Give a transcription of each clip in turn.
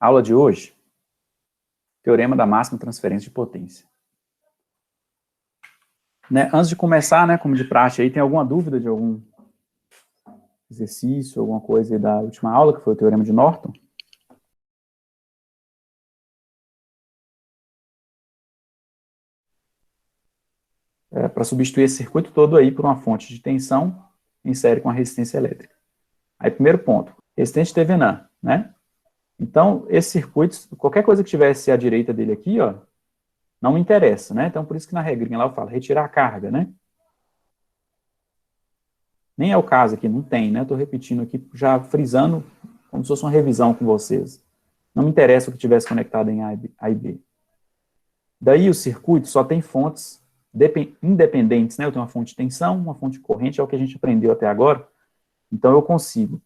Aula de hoje, teorema da máxima transferência de potência. Né, antes de começar, né, como de praxe, aí tem alguma dúvida de algum exercício, alguma coisa aí da última aula, que foi o teorema de Norton? Para substituir esse circuito todo aí por uma fonte de tensão em série com a resistência elétrica. Aí, primeiro ponto, resistente Thevenin, né? Então, esse circuito, qualquer coisa que tivesse à direita dele aqui, ó, não me interessa, né? Então, por isso que na regrinha lá eu falo, retirar a carga, né? Nem é o caso aqui, não tem, né? Estou repetindo aqui, já frisando, como se fosse uma revisão com vocês. Não me interessa o que tivesse conectado em A e B. Daí o circuito só tem fontes independentes, né? Eu tenho uma fonte de tensão, uma fonte de corrente, é o que a gente aprendeu até agora. Então eu consigo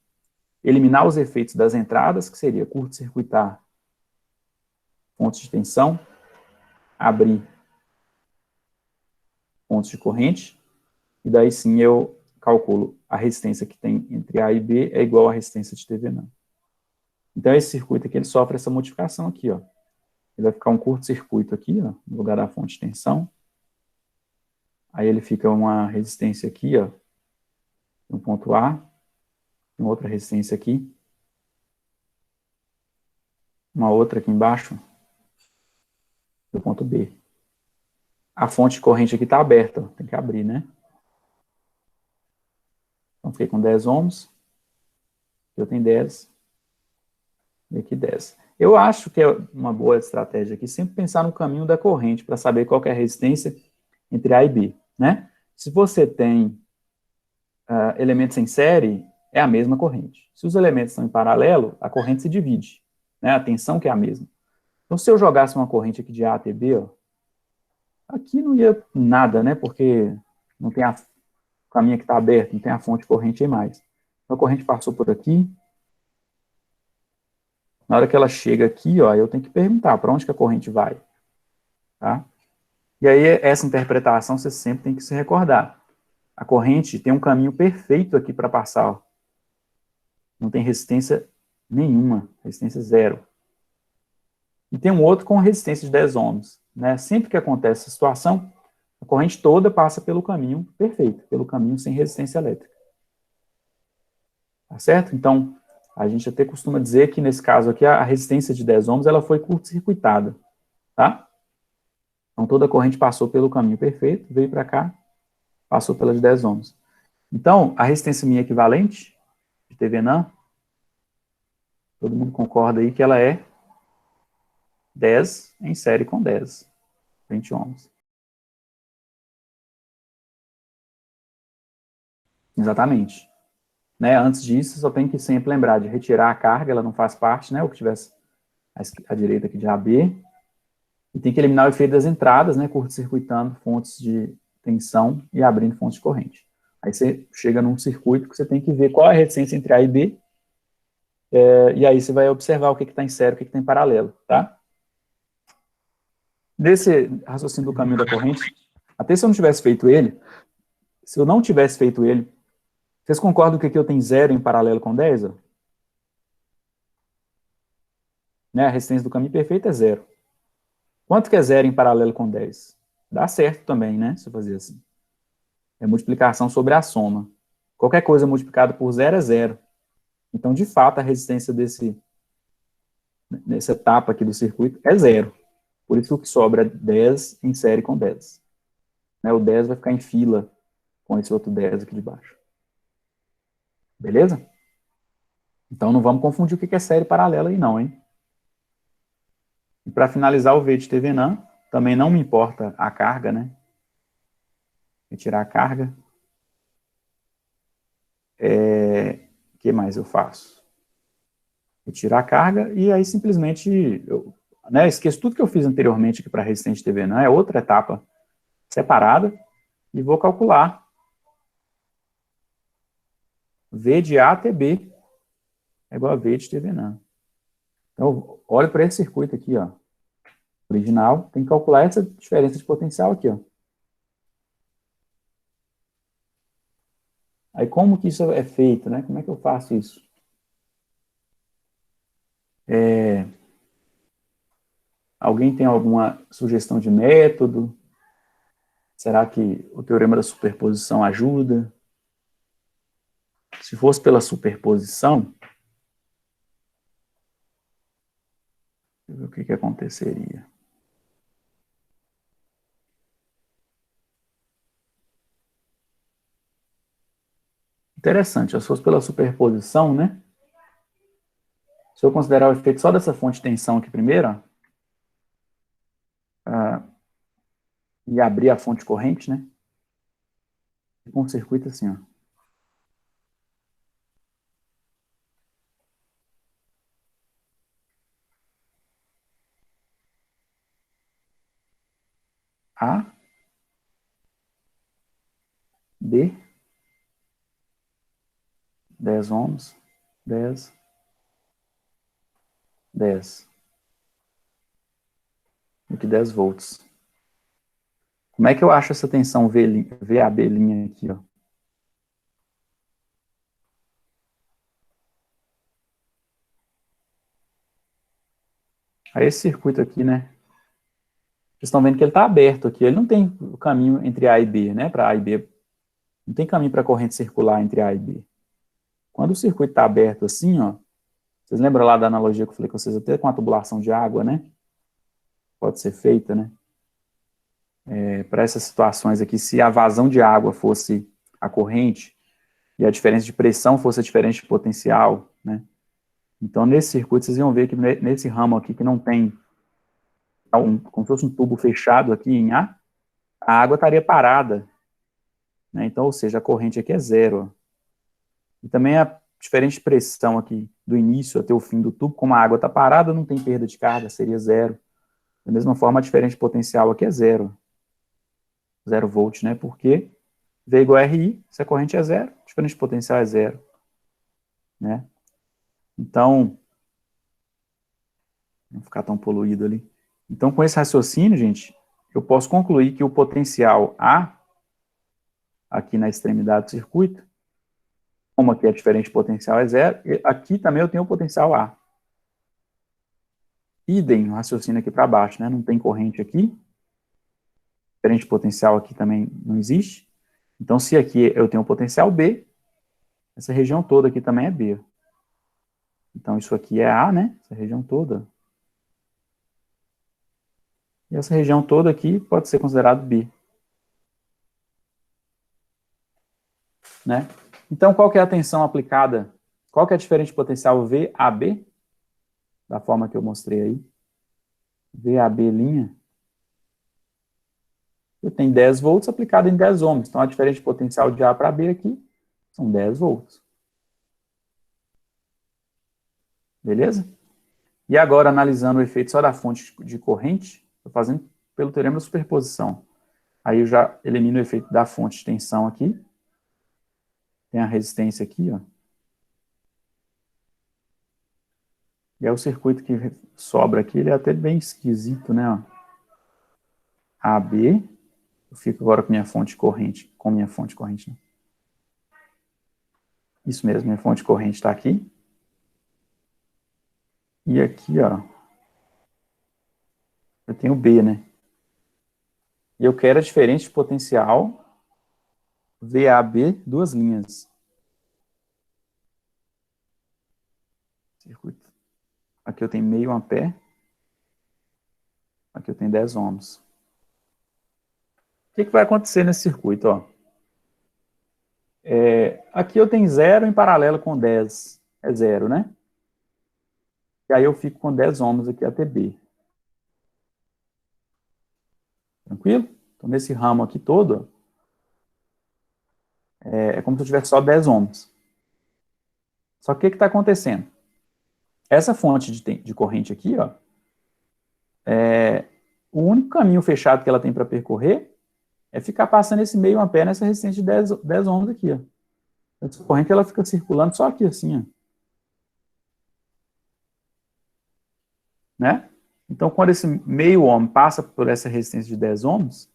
eliminar os efeitos das entradas, que seria curto-circuitar fontes de tensão, abrir fontes de corrente, e daí sim eu calculo a resistência que tem entre A e B é igual à resistência de Thevenin. Então esse circuito aqui, ele sofre essa modificação aqui, ó. Ele vai ficar um curto-circuito aqui, ó, no lugar da fonte de tensão. Aí ele fica uma resistência aqui, ó, no ponto A, uma outra resistência aqui, uma outra aqui embaixo, no ponto B. A fonte de corrente aqui está aberta, ó, tem que abrir, né? Então fiquei com 10 ohms, eu tenho 10, e aqui 10. Eu acho que é uma boa estratégia aqui sempre pensar no caminho da corrente para saber qual que é a resistência entre A e B, né? Se você tem elementos em série, é a mesma corrente. Se os elementos estão em paralelo, a corrente se divide, né? A tensão que é a mesma. Então, se eu jogasse uma corrente aqui de A até B, ó, aqui não ia nada, né? Porque não tem o caminho que está aberto, não tem a fonte de corrente aí mais. Então, a corrente passou por aqui. Na hora que ela chega aqui, ó, eu tenho que perguntar para onde que a corrente vai, tá? E aí, essa interpretação você sempre tem que se recordar. A corrente tem um caminho perfeito aqui para passar, ó. Não tem resistência nenhuma, resistência zero. E tem um outro com resistência de 10 ohms, né? Sempre que acontece essa situação, a corrente toda passa pelo caminho perfeito, pelo caminho sem resistência elétrica. Tá certo? Então, a gente até costuma dizer que, nesse caso aqui, a resistência de 10 ohms ela foi curto-circuitada, tá? Então, toda a corrente passou pelo caminho perfeito, veio para cá, passou pela de 10 ohms. Então, a resistência minha equivalente, de Thevenin, todo mundo concorda aí que ela é 10 em série com 10, 20 ohms. Exatamente. Né? Antes disso, só tem que sempre lembrar de retirar a carga, ela não faz parte, né? O que tivesse à direita aqui de AB. E tem que eliminar o efeito das entradas, né? Curto-circuitando fontes de tensão e abrindo fontes de corrente. Aí você chega num circuito que você tem que ver qual é a resistência entre A e B, e aí você vai observar o que está em série, o que está em paralelo, tá? Desse raciocínio do caminho da corrente, até se eu não tivesse feito ele, se eu não tivesse feito ele, vocês concordam que aqui eu tenho 0 em paralelo com 10? Ó? Né? A resistência do caminho perfeito é 0. Quanto que é 0 em paralelo com 10? Dá certo também, né? Se eu fazer assim. É multiplicação sobre a soma. Qualquer coisa multiplicada por 0 é 0. Então, de fato, a resistência nessa etapa aqui do circuito é 0. Por isso que o que sobra é 10 em série com 10. Né? O 10 vai ficar em fila com esse outro 10 aqui de baixo. Beleza? Então, não vamos confundir o que é série paralela aí não, hein? E para finalizar o V de Thevenin, também não me importa a carga, né? Retirar a carga. O que mais eu faço? Retirar a carga e aí simplesmente eu, né, esqueço tudo que eu fiz anteriormente aqui para resistente Thevenin, é outra etapa separada e vou calcular V de A até B é igual a V de Thevenin. Então, olha para esse circuito aqui, ó, original, tem que calcular essa diferença de potencial aqui, ó. Aí como que isso é feito, né? Como é que eu faço isso? Alguém tem alguma sugestão de método? Será que o teorema da superposição ajuda? Se fosse pela superposição, o que aconteceria? Interessante, se fosse pela superposição, né? Se eu considerar o efeito só dessa fonte de tensão aqui primeiro, ó, e abrir a fonte corrente, né? Com um circuito assim, ó. A, B, 10 ohms, 10, 10. Aqui 10 volts. Como é que eu acho essa tensão VAB linha aqui, ó? Aí esse circuito aqui, né? Vocês estão vendo que ele está aberto aqui. Ele não tem o caminho entre A e B, né? Para A e B. Não tem caminho para corrente circular entre A e B. Quando o circuito está aberto assim, ó, vocês lembram lá da analogia que eu falei com vocês até com a tubulação de água, né? Pode ser feita, né? Para essas situações aqui, se a vazão de água fosse a corrente e a diferença de pressão fosse a diferença de potencial, né? Então, nesse circuito, vocês iam ver que nesse ramo aqui, que não tem como se fosse um tubo fechado aqui em a água estaria parada, né? Então, ou seja, a corrente aqui é zero. E também a diferença de pressão aqui do início até o fim do tubo, como a água está parada, não tem perda de carga, seria zero. Da mesma forma, a diferença de potencial aqui é zero. 0 volt, né? Porque V igual a RI, se a corrente é zero, a diferença de potencial é zero, né? Então, não ficar tão poluído ali. Então, com esse raciocínio, gente, eu posso concluir que o potencial A, aqui na extremidade do circuito, como aqui a diferença de potencial é zero, aqui também eu tenho o potencial A. Idem, o raciocínio aqui para baixo, né? Não tem corrente aqui, diferença de potencial aqui também não existe. Então, se aqui eu tenho o potencial B, essa região toda aqui também é B. Então, isso aqui é A, né? Essa região toda. E essa região toda aqui pode ser considerado B. Né? Então, qual que é a tensão aplicada? Qual que é a diferença de potencial VAB? Da forma que eu mostrei aí. VAB linha. Eu tenho 10 volts aplicado em 10 ohms. Então, a diferença de potencial de A para B aqui são 10 volts. Beleza? E agora, analisando o efeito só da fonte de corrente, estou fazendo pelo teorema da superposição. Aí eu já elimino o efeito da fonte de tensão aqui. Tem a resistência aqui, ó. E aí o circuito que sobra aqui, ele é até bem esquisito, né? Ó. AB. Eu fico agora com minha fonte corrente. Com minha fonte corrente, né? Isso mesmo, minha fonte corrente está aqui. E aqui, ó, eu tenho B, né? E eu quero a diferença de potencial VAB, duas linhas. Circuito. Aqui eu tenho meio ampere. Aqui eu tenho 10 ohms. O que vai acontecer nesse circuito, ó? Aqui eu tenho 0 em paralelo com 10. É 0, né? E aí eu fico com 10 ohms aqui até B. Tranquilo? Então, nesse ramo aqui todo, é como se eu tivesse só 10 ohms. Só que o que está acontecendo? Essa fonte de corrente aqui, ó, o único caminho fechado que ela tem para percorrer é ficar passando esse meio ampere nessa resistência de 10 ohms aqui, ó. Essa corrente ela fica circulando só aqui, assim, ó. Né? Então, quando esse meio ohm passa por essa resistência de 10 ohms,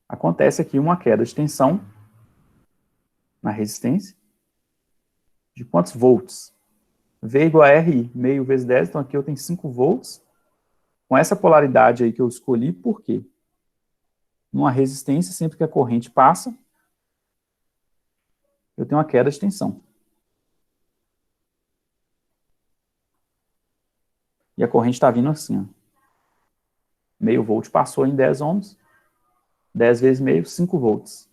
acontece aqui uma queda de tensão na resistência de quantos volts? V igual a RI, meio vezes 10, então aqui eu tenho 5 volts com essa polaridade aí que eu escolhi, por quê? Numa resistência, sempre que a corrente passa, eu tenho uma queda de tensão. E a corrente está vindo assim, ó. Meio volt passou em 10 ohms, 10 vezes meio, 5 volts.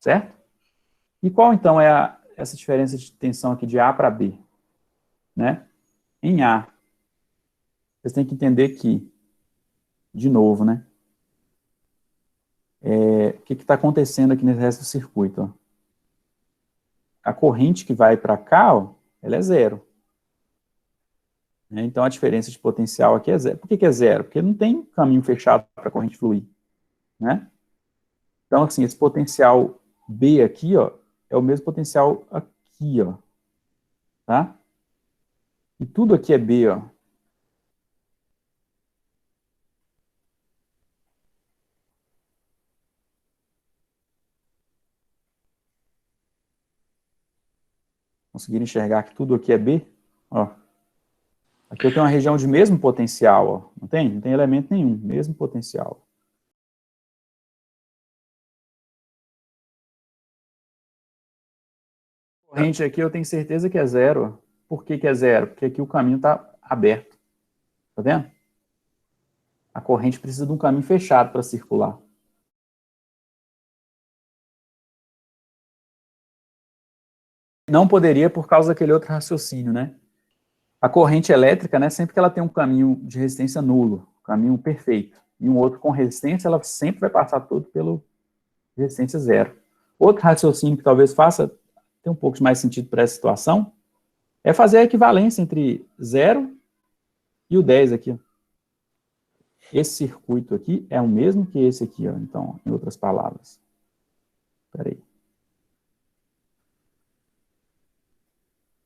Certo? E qual, então, é essa diferença de tensão aqui de A para B? Né? Em A, vocês têm que entender que, de novo, né? O que está acontecendo aqui nesse resto do circuito? Ó? A corrente que vai para cá, ó, ela é zero. Né? Então, a diferença de potencial aqui é zero. Por que é zero? Porque não tem caminho fechado para a corrente fluir. Né? Então, assim, esse potencial B aqui, ó, é o mesmo potencial aqui, ó. Tá? E tudo aqui é B, ó. Conseguiram enxergar que tudo aqui é B? Ó. Aqui eu tenho uma região de mesmo potencial, ó. Não tem? Não tem elemento nenhum, mesmo potencial. A corrente aqui eu tenho certeza que é zero. Por que é zero? Porque aqui o caminho está aberto. Tá vendo? A corrente precisa de um caminho fechado para circular. Não poderia por causa daquele outro raciocínio, né? A corrente elétrica, né, sempre que ela tem um caminho de resistência nulo, caminho perfeito, e um outro com resistência, ela sempre vai passar todo pelo resistência zero. Outro raciocínio que talvez faça ter um pouco de mais sentido para essa situação é fazer a equivalência entre 0 e o 10 aqui. Ó. Esse circuito aqui é o mesmo que esse aqui, ó, então, em outras palavras. Espera aí.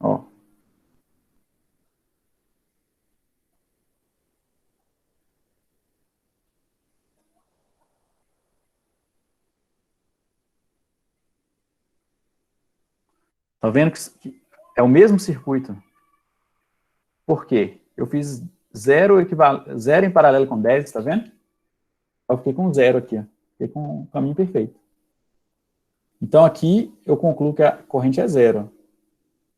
Ó. Tá vendo que é o mesmo circuito? Por quê? Eu fiz 0 em paralelo com 10, tá vendo? Eu fiquei com 0 aqui, ó. Fiquei com o caminho perfeito. Então aqui eu concluo que a corrente é zero,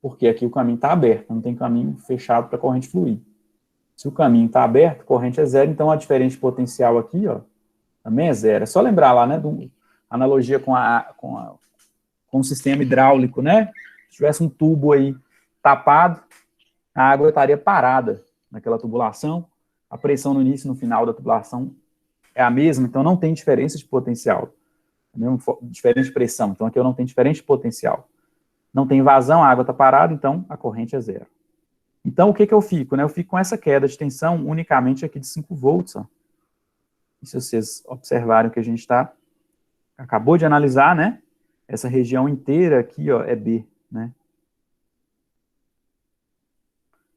porque aqui o caminho está aberto, não tem caminho fechado para a corrente fluir. Se o caminho está aberto, a corrente é zero, então a diferença de potencial aqui, ó, também é zero. É só lembrar lá, né, analogia com o sistema hidráulico, né? Se tivesse um tubo aí tapado, a água estaria parada naquela tubulação, a pressão no início e no final da tubulação é a mesma, então não tem diferença de potencial. Diferente de pressão, então aqui eu não tenho diferença de potencial. Não tem vazão, a água está parada, então a corrente é zero. Então o que eu fico? Né? Eu fico com essa queda de tensão unicamente aqui de 5 volts. Ó. E se vocês observarem o que a gente acabou de analisar, né? Essa região inteira aqui, ó, é B, né?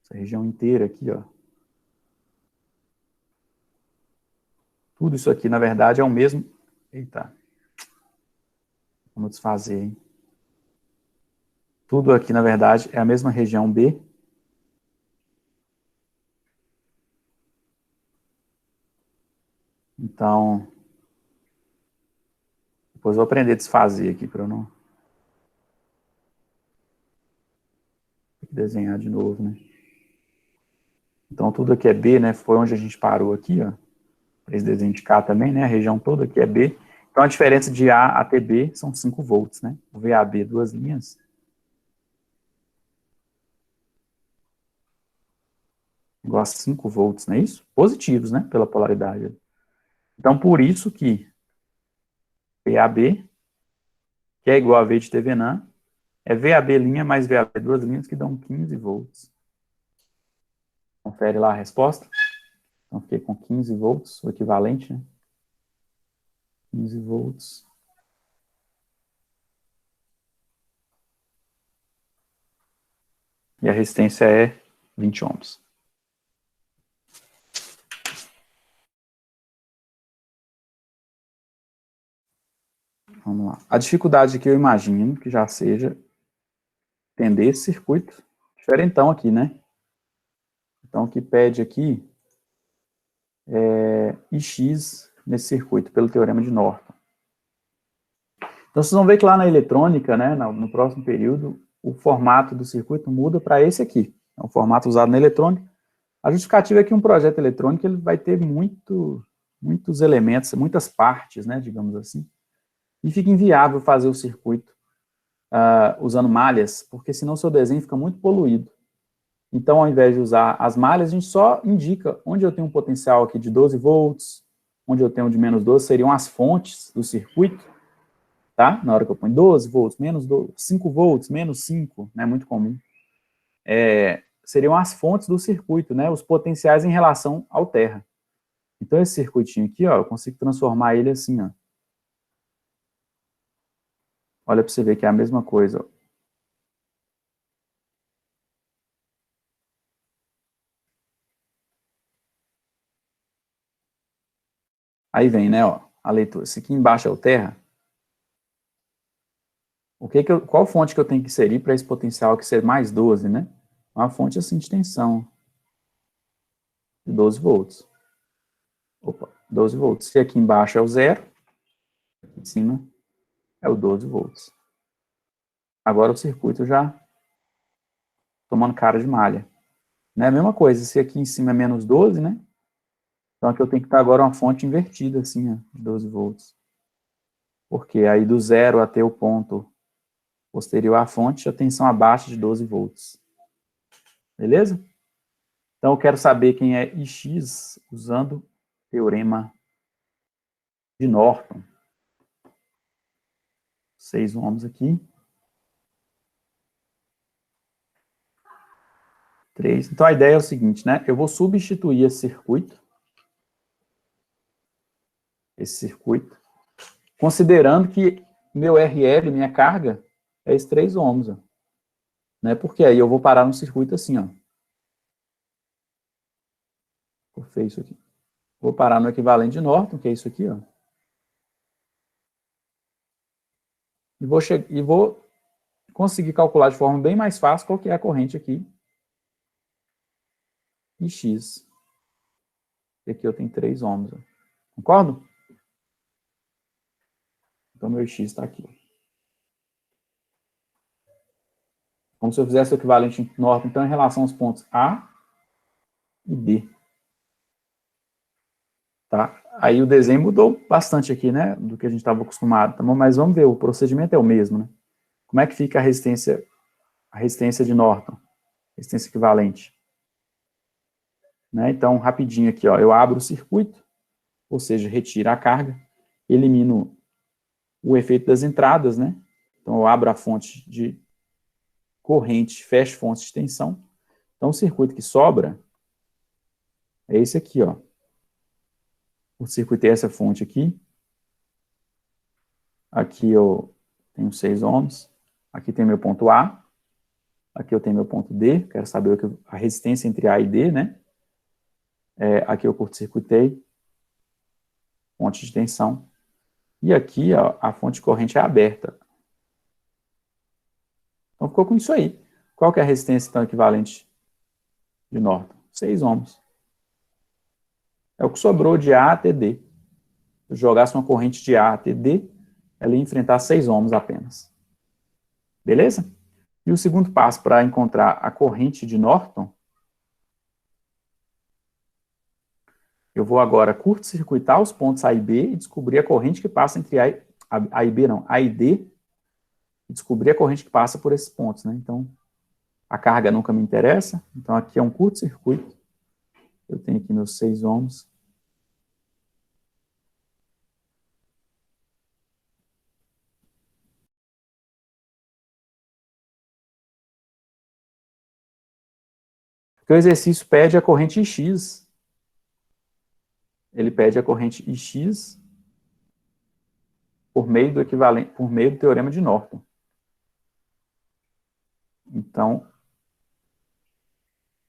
Essa região inteira aqui, ó. Tudo isso aqui, na verdade, é o mesmo... Eita. Vamos desfazer, hein? Tudo aqui, na verdade, é a mesma região B. Então, depois eu vou aprender a desfazer aqui, para eu não... Tem que desenhar de novo, né? Então, tudo aqui é B, né? Foi onde a gente parou aqui, ó. Para esse desenho de K também, né? A região toda aqui é B. Então, a diferença de A até B são 5 volts, né? O VAB, duas linhas. Igual a 5 volts, não é isso? Positivos, né? Pela polaridade. Então, por isso que VAB, que é igual a V de Thevenin, é VAB linha mais VAB duas linhas, que dão 15 volts. Confere lá a resposta. Então, fiquei com 15 volts, o equivalente, né? 15 volts. E a resistência é 20 ohms. Vamos lá. A dificuldade que eu imagino que já seja entender esse circuito diferentão aqui, né? Então, o que pede aqui Ix nesse circuito, pelo teorema de Norton. Então, vocês vão ver que lá na eletrônica, né, no próximo período, o formato do circuito muda para esse aqui. É o formato usado na eletrônica. A justificativa é que um projeto eletrônico ele vai ter muitos elementos, muitas partes, né, digamos assim, e fica inviável fazer o circuito usando malhas, porque senão o seu desenho fica muito poluído. Então, ao invés de usar as malhas, a gente só indica onde eu tenho um potencial aqui de 12 volts, onde eu tenho de menos 12, seriam as fontes do circuito, tá? Na hora que eu ponho 12 volts, menos 12, 5 volts, menos 5, né, muito comum. Seriam as fontes do circuito, né, os potenciais em relação ao terra. Então, esse circuitinho aqui, ó, eu consigo transformar ele assim, ó. Olha para você ver que é a mesma coisa, ó. Aí vem, né, ó, a leitura. Esse aqui embaixo é o terra. Qual fonte que eu tenho que inserir para esse potencial aqui ser mais 12, né? Uma fonte assim de tensão de 12 volts. Opa, 12 volts. Se aqui embaixo é o zero, aqui em cima é o 12 volts. Agora o circuito já tomando cara de malha. Né? A mesma coisa, se aqui em cima é menos 12, né? Então aqui eu tenho que estar agora uma fonte invertida, assim, ó, de 12 volts. Porque aí do zero até o ponto posterior à fonte, a tensão abaixo de 12 volts. Beleza? Então eu quero saber quem é Ix usando o teorema de Norton. 6 ohms aqui. 3. Então a ideia é o seguinte, né? Eu vou substituir esse circuito, considerando que meu RL, minha carga, é esses 3 ohms, ó, né? Porque aí eu vou parar no circuito assim, ó. Vou fazer isso aqui. Vou parar no equivalente de Norton, que é isso aqui, ó. E vou conseguir calcular de forma bem mais fácil qual que é a corrente aqui. E X. E aqui eu tenho 3 ohms, ó. Concordo? Então meu X está aqui. Como se eu fizesse o equivalente em Norton, então, em relação aos pontos A e B. Tá? Aí o desenho mudou bastante aqui, né, do que a gente estava acostumado, tá bom? Mas vamos ver, o procedimento é o mesmo, né? Como é que fica a resistência de Norton? Resistência equivalente. Né? Então, rapidinho aqui, ó, eu abro o circuito, ou seja, retiro a carga, elimino o efeito das entradas, né? Então, eu abro a fonte de corrente, fecho fonte de tensão. Então, o circuito que sobra é esse aqui, ó. O circuito é essa fonte aqui. Aqui eu tenho 6 ohms. Aqui tem meu ponto A. Aqui eu tenho meu ponto D. Quero saber a resistência entre A e D, né? Aqui eu curto-circuitei. Fonte de tensão. E aqui, ó, a fonte de corrente é aberta. Então ficou com isso aí. Qual que é a resistência, então, equivalente de Norton? 6 ohms. É o que sobrou de A até D. Se eu jogasse uma corrente de A até D, ela ia enfrentar 6 ohms apenas. Beleza? E o segundo passo para encontrar a corrente de Norton, eu vou agora curto-circuitar os pontos A e B e descobrir a corrente que passa entre A e B, não, A e D, e descobrir a corrente que passa por esses pontos, né? Então, a carga nunca me interessa, então aqui é um curto-circuito. Eu tenho aqui meus 6 ohms. Porque o exercício pede a corrente X. Ele pede a corrente X por meio do teorema de Norton. Então,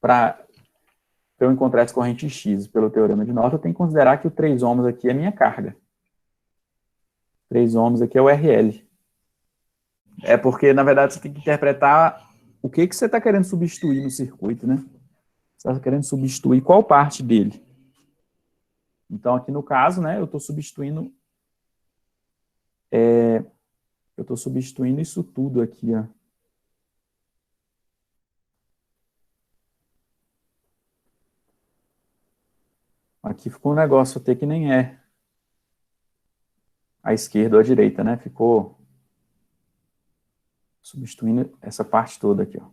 para eu encontrar essa corrente X pelo teorema de Norton, eu tenho que considerar que o 3 ohms aqui é a minha carga. 3 ohms aqui é o RL. É porque, na verdade, você tem que interpretar o que você está querendo substituir no circuito, né? Você está querendo substituir qual parte dele? Então, aqui no caso, né, eu estou substituindo isso tudo aqui, ó. Aqui ficou um negócio até que nem é a esquerda ou a direita, né? Ficou substituindo essa parte toda aqui, ó.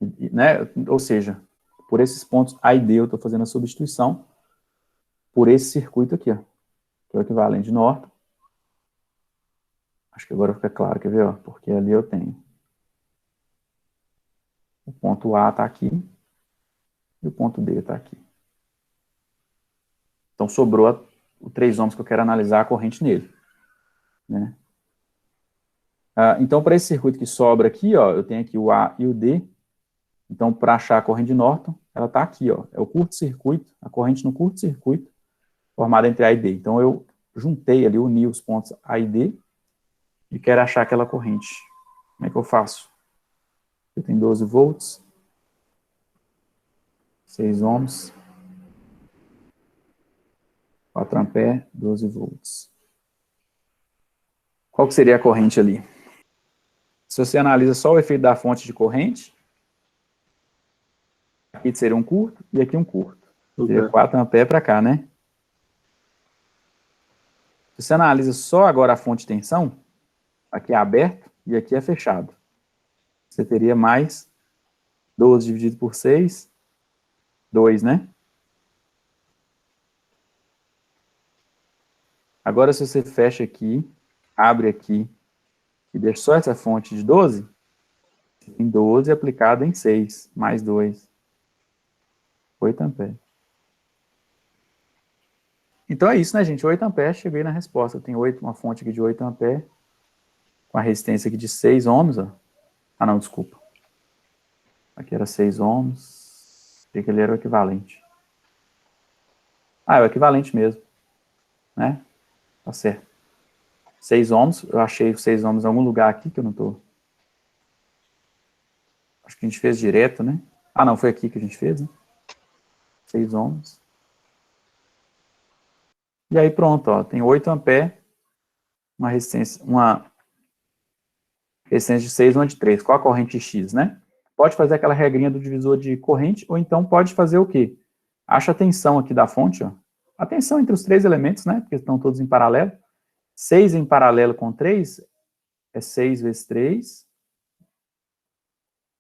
Né? Ou seja, por esses pontos A e D eu estou fazendo a substituição por esse circuito aqui, ó, que é o equivalente de Norton. Acho que agora fica claro, quer ver? Ó, porque ali eu tenho o ponto A está aqui e o ponto D está aqui. Então sobrou o 3 ohms que eu quero analisar a corrente nele, né? Então, para esse circuito que sobra aqui, ó, eu tenho aqui o A e o D. Então, para achar a corrente de Norton, ela está aqui, ó, é o curto-circuito, a corrente no curto-circuito, formada entre A e D. Então, eu juntei ali, uni os pontos A e D, e quero achar aquela corrente. Como é que eu faço? Eu tenho 12 volts, 6 ohms, 4 amperes, 12 volts. Qual que seria a corrente ali? Se você analisa só o efeito da fonte de corrente, aqui seria um curto e aqui um curto. Seria 4 amperes para cá, né? Se você analisa só agora a fonte de tensão, aqui é aberto e aqui é fechado. Você teria mais 12 dividido por 6, 2, né? Agora, se você fecha aqui, abre aqui e deixa só essa fonte de 12, tem 12 aplicado em 6, mais 2, 8 amperes. Então é isso, né, gente? 8 amperes, cheguei na resposta. Tem uma fonte aqui de 8 amperes, com a resistência aqui de 6 ohms. Ó. Ah, não, desculpa. Aqui era 6 ohms. Achei que ele era o equivalente. Ah, é o equivalente mesmo. Né? Tá certo. 6 ohms, eu achei 6 ohms em algum lugar aqui que eu não tô. Acho que a gente fez direto, né? Ah, não, foi aqui que a gente fez, né? 6 ohms. E aí pronto, ó, tem 8 amperes, uma resistência de 6 e uma de 3. Qual a corrente X, né? Pode fazer aquela regrinha do divisor de corrente, ou então pode fazer o quê? Acha a tensão aqui da fonte, ó. A tensão entre os 3 elementos, né? Porque estão todos em paralelo. 6 em paralelo com 3 é 6 vezes 3,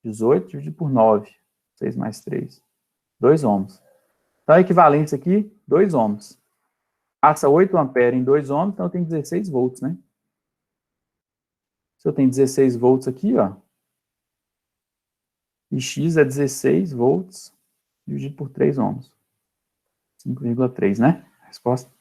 18, dividido por 9. 6 mais 3. 2 ohms. Então, a equivalência aqui, 2 ohms. Passa 8 amperes em 2 ohms, então eu tenho 16 volts, né? Se eu tenho 16 volts aqui, ó, e X é 16 volts dividido por 3 ohms. 5,3, né? Resposta.